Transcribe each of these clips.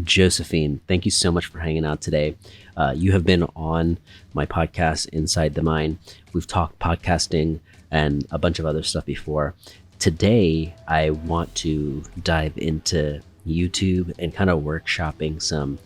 Josephine, thank you so much for hanging out today. You have been on my podcast, Inside the Mind. We've talked podcasting and a bunch of other stuff before. Today, I want to dive into YouTube and kind of workshopping some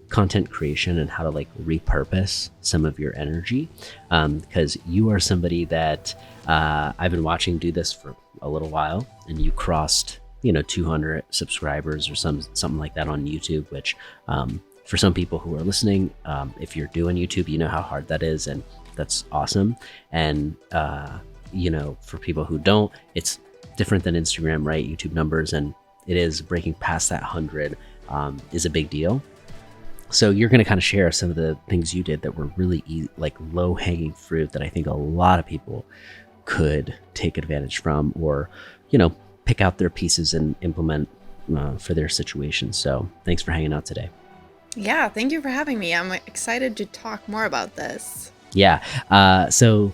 content creation and how to like repurpose some of your energy. Because you are somebody that I've been watching do this for a little while, and you crossed 200 subscribers or something like that on YouTube, which for some people who are listening, if you're doing YouTube, you know how hard that is, and that's awesome. And for people who don't, it's different than Instagram, right? YouTube numbers, and it is breaking past that 100 is a big deal. So you're going to kind of share some of the things you did that were really like low hanging fruit that I think a lot of people could take advantage from, or pick out their pieces and implement for their situation. So thanks for hanging out today. Yeah, thank you for having me. I'm excited to talk more about this. Yeah. So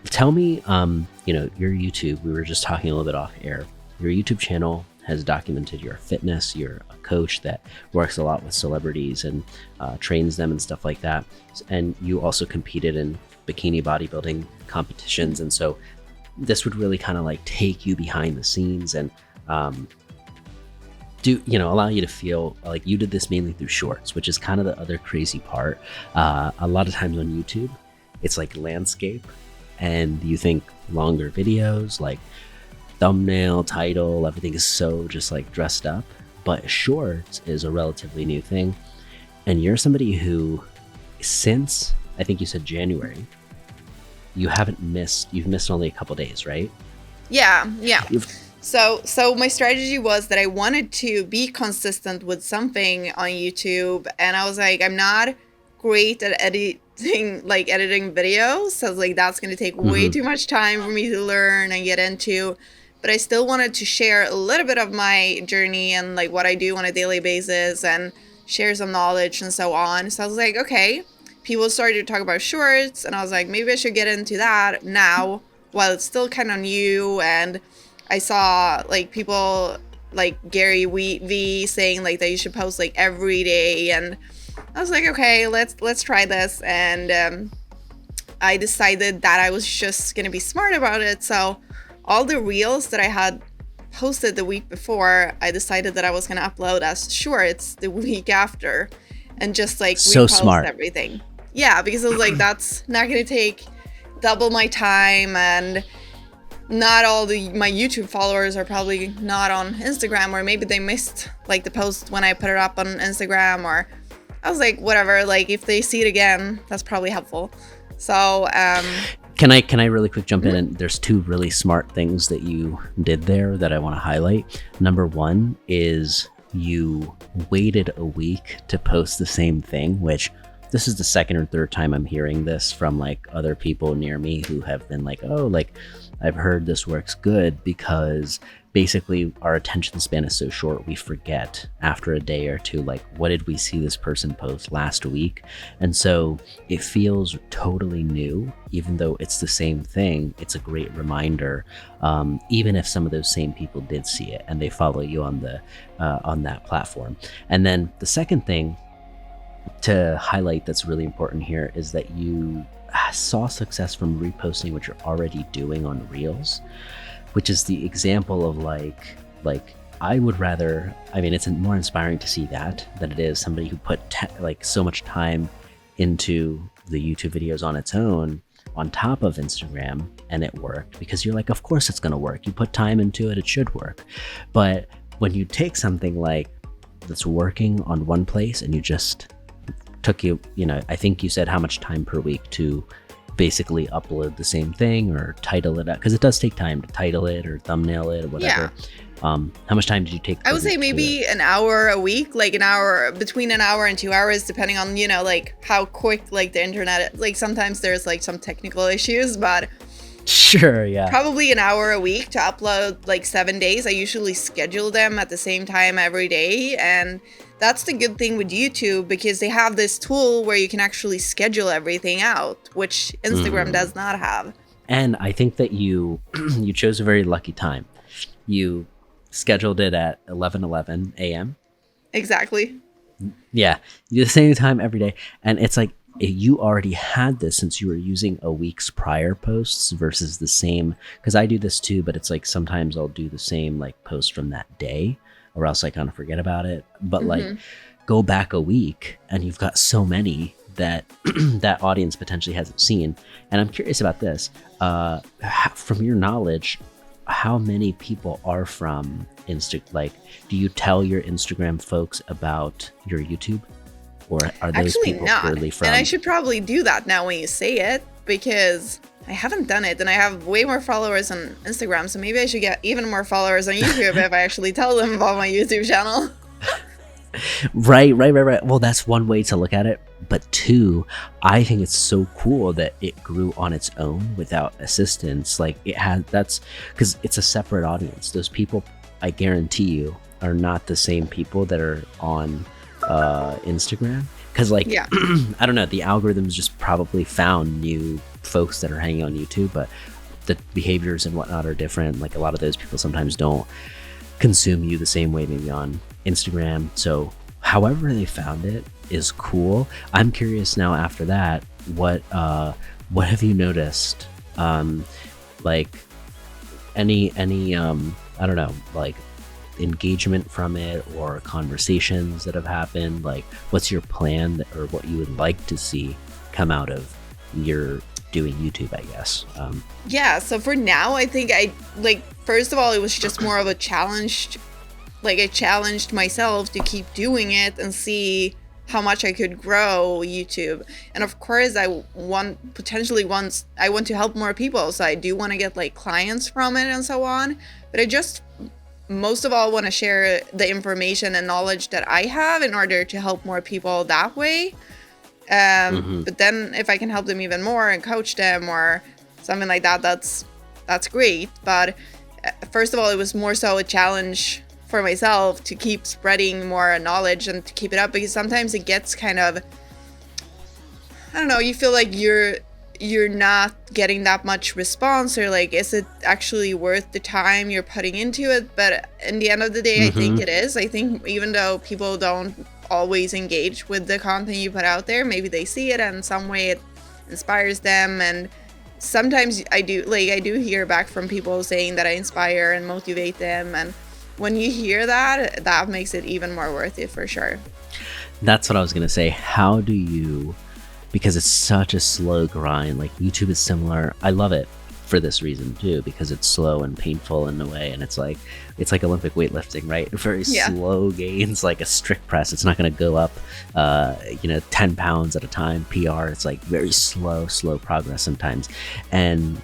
tell me, your YouTube, we were just talking a little bit off air. Your YouTube channel has documented your fitness. You're a coach that works a lot with celebrities and trains them and stuff like that. And you also competed in bikini bodybuilding competitions. And so this would really kind of like take you behind the scenes and allow you to feel like you did this mainly through shorts, which is kind of the other crazy part. A lot of times on YouTube, it's like landscape, and you think longer videos, like thumbnail, title, everything is so just like dressed up. But shorts is a relatively new thing. And you're somebody who, since I think you said January, you've missed only a couple days, right? Yeah. So my strategy was that I wanted to be consistent with something on YouTube, and I was like, I'm not great at editing videos, so I was like, that's going to take way too much time for me to learn and get into, but I still wanted to share a little bit of my journey and like what I do on a daily basis and share some knowledge and so on. So I was like, okay, people started to talk about shorts, and I was like, maybe I should get into that now while it's still kind of new. And I saw like people like Gary V saying like that you should post like every day, and I was like, okay, let's try this. And I decided that I was just gonna be smart about it. So all the reels that I had posted the week before, I decided that I was gonna upload as shorts the week after, and just like so repost smart everything. Yeah, because I was like, that's not gonna take double my time, and not all my YouTube followers are probably not on Instagram, or maybe they missed like the post when I put it up on Instagram, or I was like, whatever, like if they see it again, that's probably helpful. So Can I really quick jump in? And there's two really smart things that you did there that I want to highlight. Number one is you waited a week to post the same thing, which this is the second or third time I'm hearing this from like other people near me who have been like, oh, like I've heard this works good, because basically our attention span is so short, we forget after a day or two, like, what did we see this person post last week? And so it feels totally new, even though it's the same thing. It's a great reminder, even if some of those same people did see it and they follow you on that platform. And then the second thing to highlight that's really important here is that you saw success from reposting what you're already doing on Reels, which is the example of like I would rather, I mean, it's more inspiring to see that than it is somebody who put like so much time into the YouTube videos on its own on top of Instagram, and it worked, because you're like, of course it's going to work. You put time into it, it should work. But when you take something like that's working on one place and you just took I think you said how much time per week to basically upload the same thing or title it up, because it does take time to title it or thumbnail it or whatever. How much time did you take? I would say maybe an hour a week, like an hour, between an hour and 2 hours, depending on, like how quick like the internet, like sometimes there's like some technical issues, but sure, yeah, probably an hour a week to upload like 7 days. I usually schedule them at the same time every day, and that's the good thing with YouTube, because they have this tool where you can actually schedule everything out, which Instagram does not have. And I think that you chose a very lucky time. You scheduled it at 11:11 a.m. Exactly. Yeah, you do the same time every day, and it's like you already had this since you were using a week's prior posts versus the same. Because I do this too, but it's like sometimes I'll do the same like post from that day, or else I kind of forget about it. But like go back a week, and you've got so many that that audience potentially hasn't seen. And I'm curious about this. From your knowledge, how many people are from like, do you tell your Instagram folks about your YouTube, or are those Actually people not. purely from? And I should probably do that now when you say it, because I haven't done it, and I have way more followers on Instagram, so maybe I should get even more followers on YouTube if I actually tell them about my YouTube channel. Right. Well, that's one way to look at it. But two, I think it's so cool that it grew on its own without assistance. Like that's because it's a separate audience. Those people, I guarantee you, are not the same people that are on Instagram. Because like, I don't know, the algorithms just probably found new folks that are hanging on YouTube, but the behaviors and whatnot are different. Like a lot of those people sometimes don't consume you the same way maybe on Instagram. So however they found it is cool. I'm curious now after that, what have you noticed? Like any I don't know, like engagement from it or conversations that have happened? Like what's your plan or what you would like to see come out of your doing YouTube, I guess? Yeah, so for now, I think first of all, it was just more of a challenge. Like I challenged myself to keep doing it and see how much I could grow YouTube. And of course, I want to help more people. So I do want to get like clients from it and so on. But I just most of all want to share the information and knowledge that I have in order to help more people that way. But then if I can help them even more and coach them or something like that, that's great. But first of all, it was more so a challenge for myself to keep spreading more knowledge and to keep it up, because sometimes it gets kind of, I don't know, you feel like you're not getting that much response, or like, is it actually worth the time you're putting into it? But in the end of the day, I think it is. I think even though people don't always engage with the content you put out there, maybe they see it and in some way it inspires them. And sometimes I do hear back from people saying that I inspire and motivate them, and when you hear that, that makes it even more worth it for sure. That's what I was gonna say. How do you, because it's such a slow grind, like YouTube is similar. I love it for this reason too, because it's slow and painful in a way, and it's like Olympic weightlifting, right? Very slow gains, like a strict press. It's not going to go up 10 pounds at a time PR. It's like very slow progress sometimes. And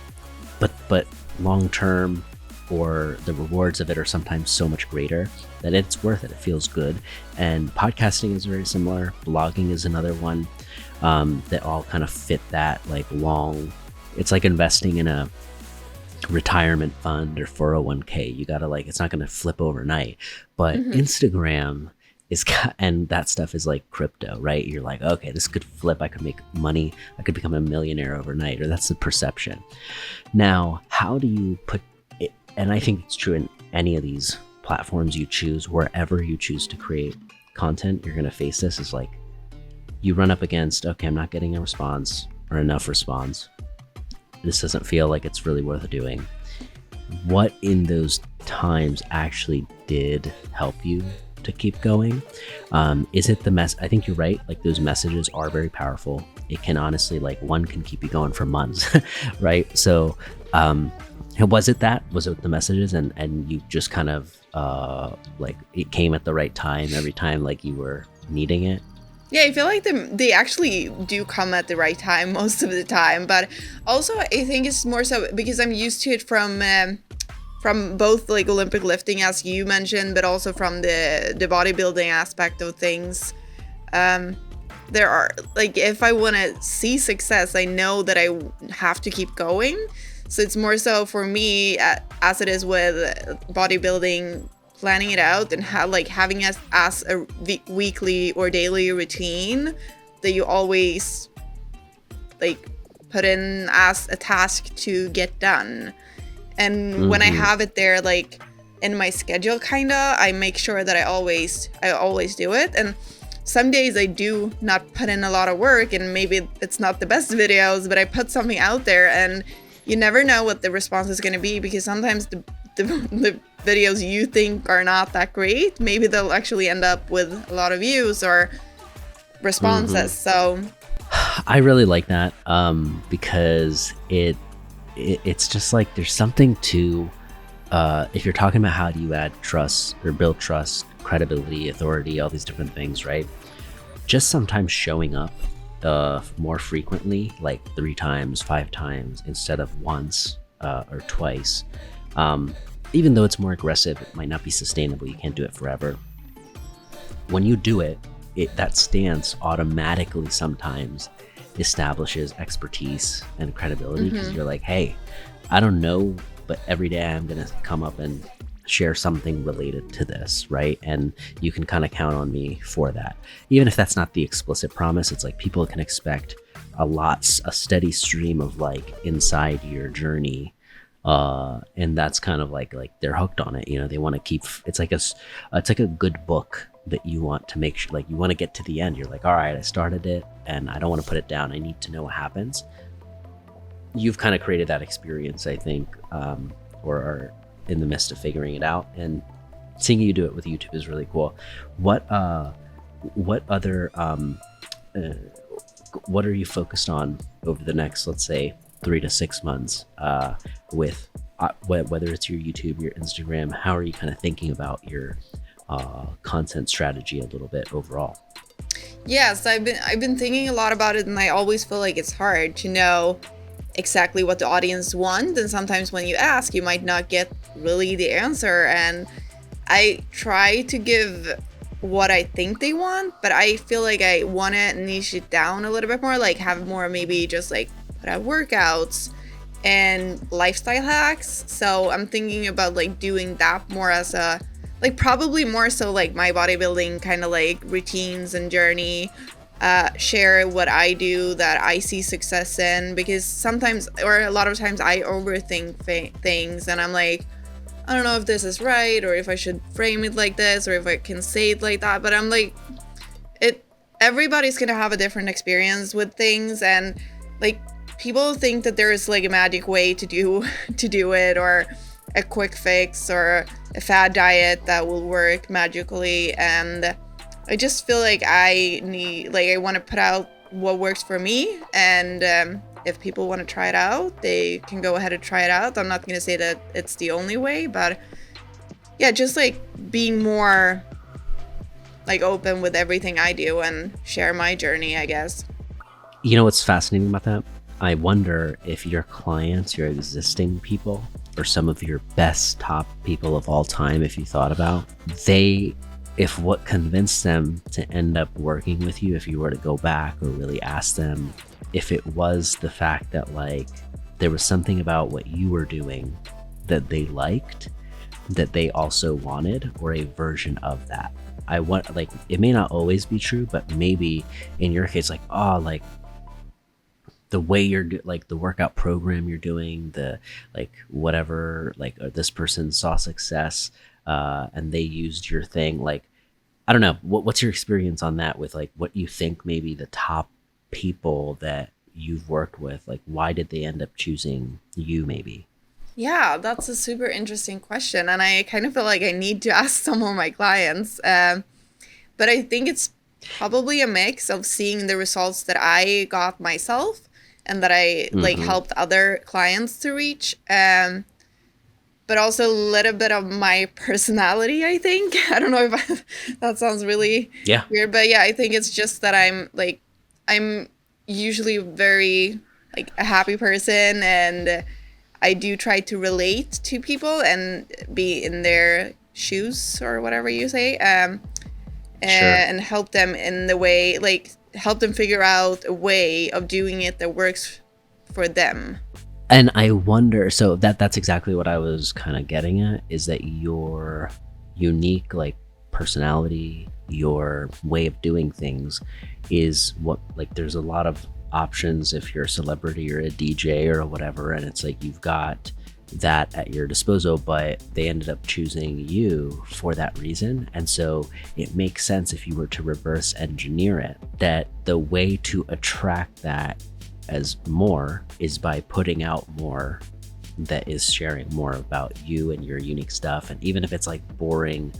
but long term, or the rewards of it are sometimes so much greater that it's worth it. It feels good. And podcasting is very similar. Blogging is another one that all kind of fit that like long. It's like investing in a retirement fund or 401k. You gotta it's not gonna flip overnight. But Instagram and that stuff is like crypto, right? You're like, okay, this could flip. I could make money. I could become a millionaire overnight, or that's the perception. Now, how do you put it? And I think it's true in any of these platforms you choose, wherever you choose to create content, you're gonna face this. Is like you run up against, okay, I'm not getting a response or enough response. This doesn't feel like it's really worth doing. What in those times actually did help you to keep going? Is it the I think you're right. Like those messages are very powerful. It can honestly, like one can keep you going for months, right? So was it the messages and you just kind of like it came at the right time every time, like you were needing it? Yeah, I feel like they actually do come at the right time most of the time. But also, I think it's more so because I'm used to it from both like Olympic lifting, as you mentioned, but also from the bodybuilding aspect of things. There are like, if I want to see success, I know that I have to keep going. So it's more so for me, as it is with bodybuilding, planning it out and having it as a weekly or daily routine that you always like put in as a task to get done. And when I have it there, like in my schedule, kinda. I make sure that I always do it. And some days I do not put in a lot of work, and maybe it's not the best videos, but I put something out there, and you never know what the response is going to be, because sometimes the videos you think are not that great, maybe they'll actually end up with a lot of views or responses. So I really like that, because it's just like there's something to if you're talking about how do you add trust or build trust, credibility, authority, all these different things, right? Just sometimes showing up more frequently, like 3 times, 5 times instead of once or twice. Even though it's more aggressive, it might not be sustainable. You can't do it forever. When you do it, that stance automatically sometimes establishes expertise and credibility, because you're like, hey, I don't know, but every day I'm going to come up and share something related to this, right? And you can kind of count on me for that. Even if that's not the explicit promise, it's like people can expect a steady stream of like inside your journey. And that's kind of like they're hooked on it. You know, they want to keep, it's like a good book that you want to make sure, like you want to get to the end. You're like, all right, I started it and I don't want to put it down. I need to know what happens. You've kind of created that experience, I think, or are in the midst of figuring it out, and seeing you do it with YouTube is really cool. What other what are you focused on over the next, let's say, 3 to 6 months with whether it's your YouTube, your Instagram? How are you kind of thinking about your content strategy a little bit overall? Yes, I've been thinking a lot about it, and I always feel like it's hard to know exactly what the audience wants, and sometimes when you ask, you might not get really the answer. And I try to give what I think they want, but I feel like I want to niche it down a little bit more, like have more maybe just like put out workouts and lifestyle hacks. So I'm thinking about like doing that more as a, like probably more so like my bodybuilding kind of like routines and journey, share what I do that I see success in, because sometimes, or a lot of times, I overthink things, and I'm like, I don't know if this is right, or if I should frame it like this, or if I can say it like that. But I'm like, everybody's gonna have a different experience with things, and like people think that there is like a magic way to do it, or a quick fix, or a fad diet that will work magically. And I just feel like I want to put out what works for me, and if people want to try it out, they can go ahead and try it out. I'm not going to say that it's the only way, but yeah, just like being more like open with everything I do and share my journey, I guess. You know what's fascinating about that? I wonder if your clients, your existing people, or some of your best top people of all time, if you thought about, if what convinced them to end up working with you, if you were to go back or really ask them, if it was the fact that like there was something about what you were doing that they liked, that they also wanted, or a version of that. I want, like, it may not always be true, but maybe in your case, like, oh, like the way you're like the workout program you're doing, the like whatever, like this person saw success and they used your thing. Like, I don't know, what's your experience on that with like what you think maybe the top people that you've worked with, like why did they end up choosing you maybe? Yeah, that's a super interesting question, and I kind of feel like I need to ask some of my clients. But I think it's probably a mix of seeing the results that I got myself and that I like helped other clients to reach. But also a little bit of my personality, I think. I don't know if that sounds really weird, but yeah, I think it's just that I'm usually very like a happy person, and I do try to relate to people and be in their shoes or whatever you say, and help them in the way, like help them figure out a way of doing it that works for them. And I wonder, so that's exactly what I was kind of getting at, is that your unique like personality, your way of doing things is what, like there's a lot of options if you're a celebrity or a DJ or whatever, and it's like you've got that at your disposal, but they ended up choosing you for that reason. And so it makes sense, if you were to reverse engineer it, that the way to attract that as more is by putting out more that is sharing more about you and your unique stuff. And even if it's like boring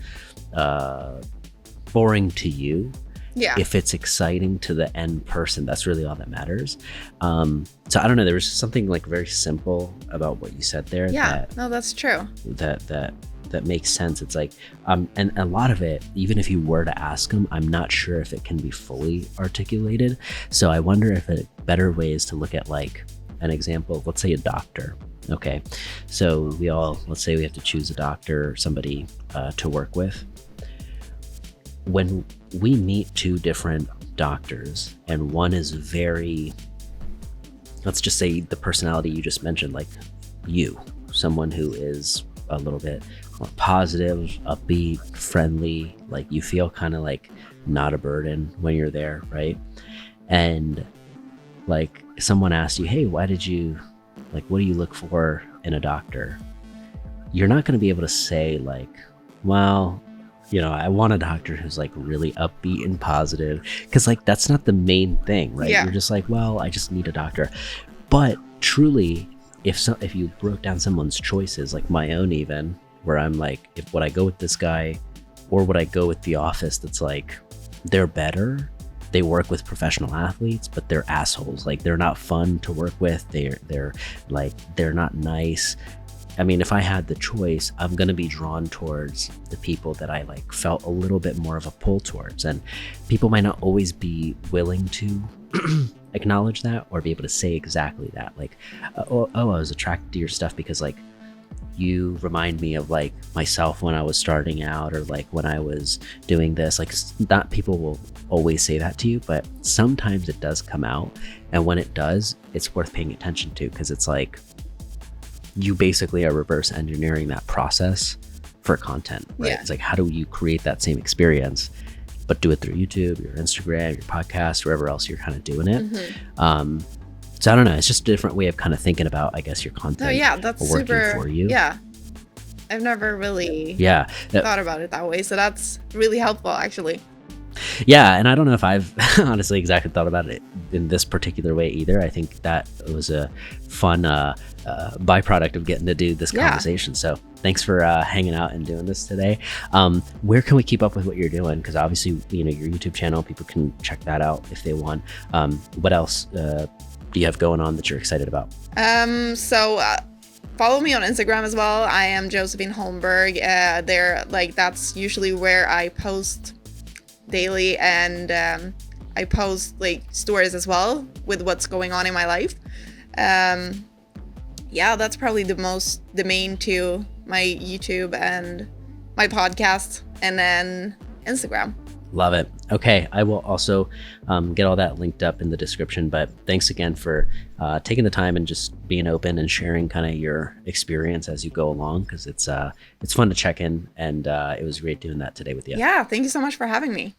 to you, if it's exciting to the end person, that's really all that matters. So I don't know, there was something like very simple about what you said there. That's true. That makes sense. It's like, and a lot of it, even if you were to ask them, I'm not sure if it can be fully articulated. So I wonder if a better way is to look at like an example of, let's say, a doctor. Okay, so let's say we have to choose a doctor or somebody to work with. When we meet two different doctors and one is very, let's just say the personality you just mentioned, like you, someone who is a little bit more positive, upbeat, friendly, like you feel kind of like not a burden when you're there, right? And like someone asks you, hey, what do you look for in a doctor? You're not going to be able to say like, well, I want a doctor who's like really upbeat and positive, because like that's not the main thing, right? You're just like, well, I just need a doctor. But truly, if you broke down someone's choices, like my own even, where I'm like, would I go with this guy or would I go with the office that's like, they're better, they work with professional athletes, but they're assholes, like they're not fun to work with, they're not nice. I mean, if I had the choice, I'm going to be drawn towards the people that I like felt a little bit more of a pull towards. And people might not always be willing to acknowledge that or be able to say exactly that. Like, I was attracted to your stuff because like you remind me of like myself when I was starting out, or like when I was doing this. Like, not people will always say that to you, but sometimes it does come out. And when it does, it's worth paying attention to, because it's like, you basically are reverse engineering that process for content, right? It's like, how do you create that same experience, but do it through YouTube, your Instagram, your podcast, wherever else you're kind of doing it. So I don't know, it's just a different way of kind of thinking about, I guess, your content. That's working super for you. I've never really thought about it that way, so that's really helpful actually. And I don't know if I've honestly exactly thought about it in this particular way either. I think that was a fun byproduct of getting to do this conversation. So thanks for hanging out and doing this today. Where can we keep up with what you're doing? Because obviously, your YouTube channel, people can check that out if they want. What else do you have going on that you're excited about? Follow me on Instagram as well. I am Josefine Holmberg. That's usually where I post daily, and I post like stories as well with what's going on in my life. That's probably the main two: my YouTube and my podcast, and then Instagram. Love it. Okay, I will also get all that linked up in the description. But thanks again for taking the time and just being open and sharing kind of your experience as you go along, because it's fun to check in, and it was great doing that today with you. Thank you so much for having me.